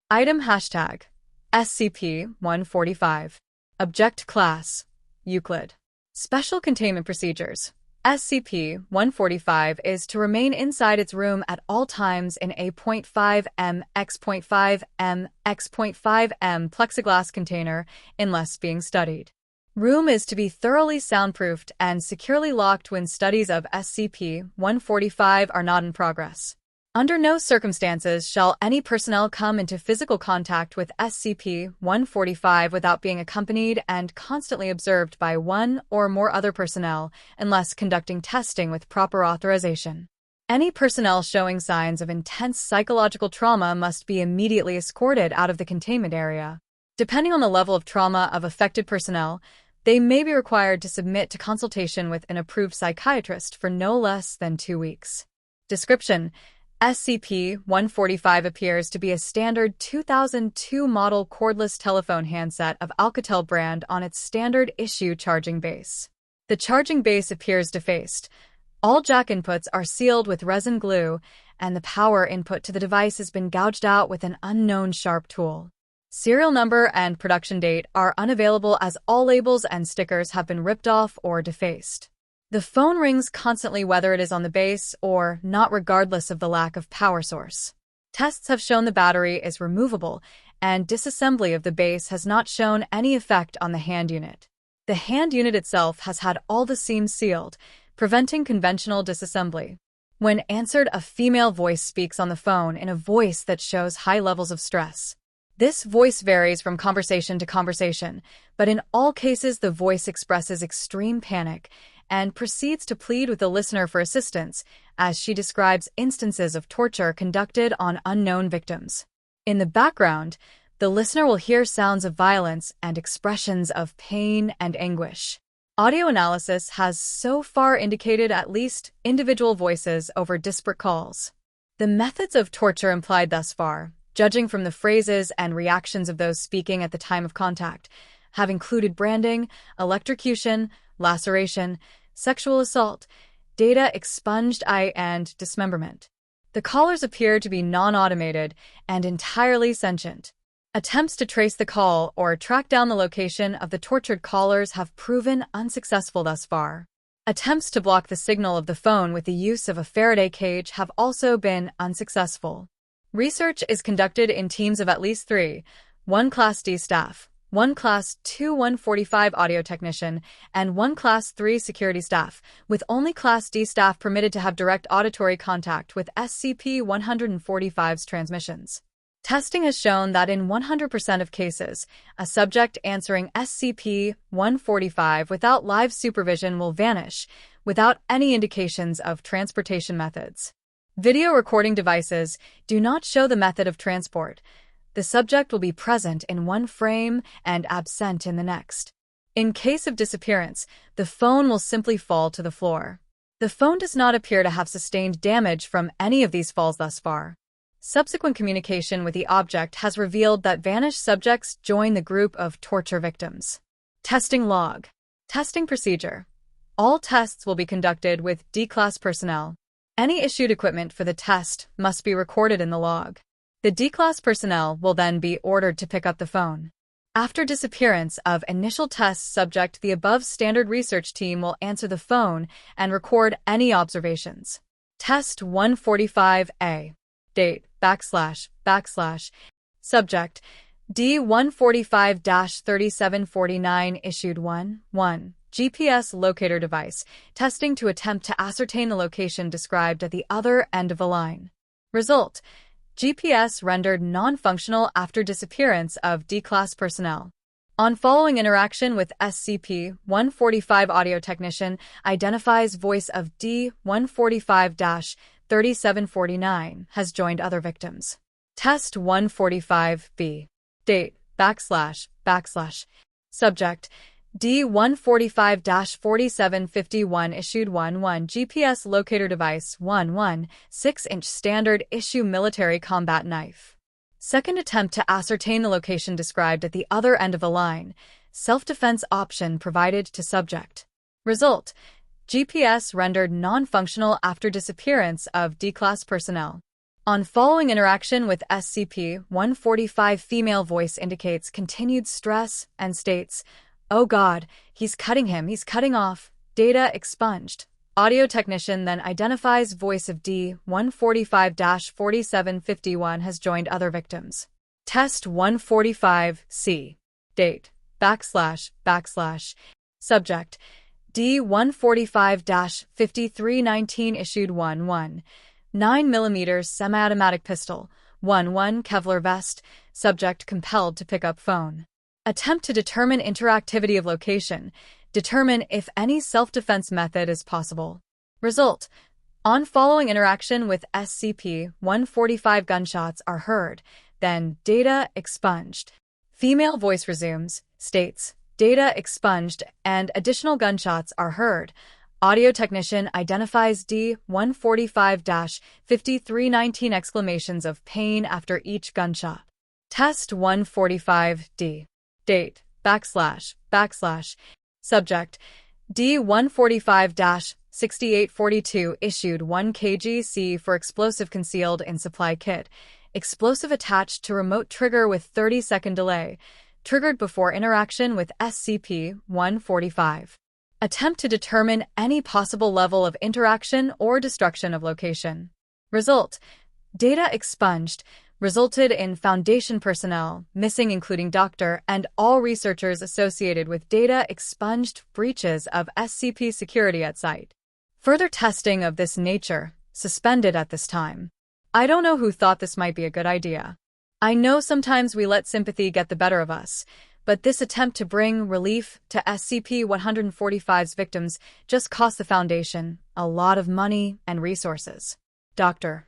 Item hashtag SCP-145. Object Class Euclid. Special Containment Procedures. SCP-145 is to remain inside its room at all times in a 0.5 m x 0.5 m x 0.5 m plexiglass container unless being studied. Room is to be thoroughly soundproofed and securely locked when studies of SCP-145 are not in progress. Under no circumstances shall any personnel come into physical contact with SCP-145 without being accompanied and constantly observed by one or more other personnel unless conducting testing with proper authorization. Any personnel showing signs of intense psychological trauma must be immediately escorted out of the containment area. Depending on the level of trauma of affected personnel, they may be required to submit to consultation with an approved psychiatrist for no less than 2 weeks. Description: SCP-145 appears to be a standard 2002 model cordless telephone handset of Alcatel brand on its standard issue charging base. The charging base appears defaced. All jack inputs are sealed with resin glue, and the power input to the device has been gouged out with an unknown sharp tool. Serial number and production date are unavailable as all labels and stickers have been ripped off or defaced. The phone rings constantly whether it is on the base or not, regardless of the lack of power source. Tests have shown the battery is removable, and disassembly of the base has not shown any effect on the hand unit. The hand unit itself has had all the seams sealed, preventing conventional disassembly. When answered, a female voice speaks on the phone in a voice that shows high levels of stress. This voice varies from conversation to conversation, but in all cases the voice expresses extreme panic and proceeds to plead with the listener for assistance, as she describes instances of torture conducted on unknown victims. In the background, the listener will hear sounds of violence and expressions of pain and anguish. Audio analysis has so far indicated at least individual voices over disparate calls. The methods of torture implied thus far, judging from the phrases and reactions of those speaking at the time of contact, have included branding, electrocution, laceration, sexual assault, data expunged, and dismemberment. The callers appear to be non-automated and entirely sentient. Attempts to trace the call or track down the location of the tortured callers have proven unsuccessful thus far. Attempts to block the signal of the phone with the use of a Faraday cage have also been unsuccessful. Research is conducted in teams of at least 3, 1 Class D staff, 1 Class 2 145 audio technician, and 1 Class 3 security staff, with only Class D staff permitted to have direct auditory contact with SCP-145's transmissions. Testing has shown that in 100% of cases, a subject answering SCP-145 without live supervision will vanish, without any indications of transportation methods. Video recording devices do not show the method of transport. The subject will be present in one frame and absent in the next. In case of disappearance, the phone will simply fall to the floor. The phone does not appear to have sustained damage from any of these falls thus far. Subsequent communication with the object has revealed that vanished subjects join the group of torture victims. Testing log. Testing procedure. All tests will be conducted with D-Class personnel. Any issued equipment for the test must be recorded in the log. The D-Class personnel will then be ordered to pick up the phone. After disappearance of initial test subject, the above standard research team will answer the phone and record any observations. Test 145A. Date, // Subject, D-145-3749 issued 1 GPS locator device, testing to attempt to ascertain the location described at the other end of the line. Result, GPS rendered non-functional after disappearance of D-Class personnel. On following interaction with SCP-145, audio technician identifies voice of D-145-3749 has joined other victims. Test 145B. Date, // Subject, D-145-4751 issued 1 GPS locator device 1 6-inch standard issue military combat knife. Second attempt to ascertain the location described at the other end of the line. Self-defense option provided to subject. Result, GPS rendered non-functional after disappearance of D-Class personnel. On following interaction with SCP-145, female voice indicates continued stress and states, "Oh God, he's cutting him, he's cutting off." Data expunged. Audio technician then identifies voice of D-145-4751 has joined other victims. Test 145-C. Date, // Subject, D-145-5319 issued 1-1. 9mm semi-automatic pistol, 1-1 Kevlar vest, subject compelled to pick up phone. Attempt to determine interactivity of location, determine if any self-defense method is possible. Result: on following interaction with SCP-145, gunshots are heard, then data expunged. Female voice resumes, states, data expunged and additional gunshots are heard. Audio technician identifies D-145-5319 exclamations of pain after each gunshot. Test 145-D. Date, // Subject, D-145-6842 issued 1 kg for explosive concealed in supply kit. Explosive attached to remote trigger with 30-second delay. Triggered before interaction with SCP-145. Attempt to determine any possible level of interaction or destruction of location. Result: data expunged, resulted in Foundation personnel missing, including doctor and all researchers associated with data expunged, breaches of SCP security at site. Further testing of this nature suspended at this time. I don't know who thought this might be a good idea. I know sometimes we let sympathy get the better of us, but this attempt to bring relief to SCP-145's victims just cost the Foundation a lot of money and resources. Dr.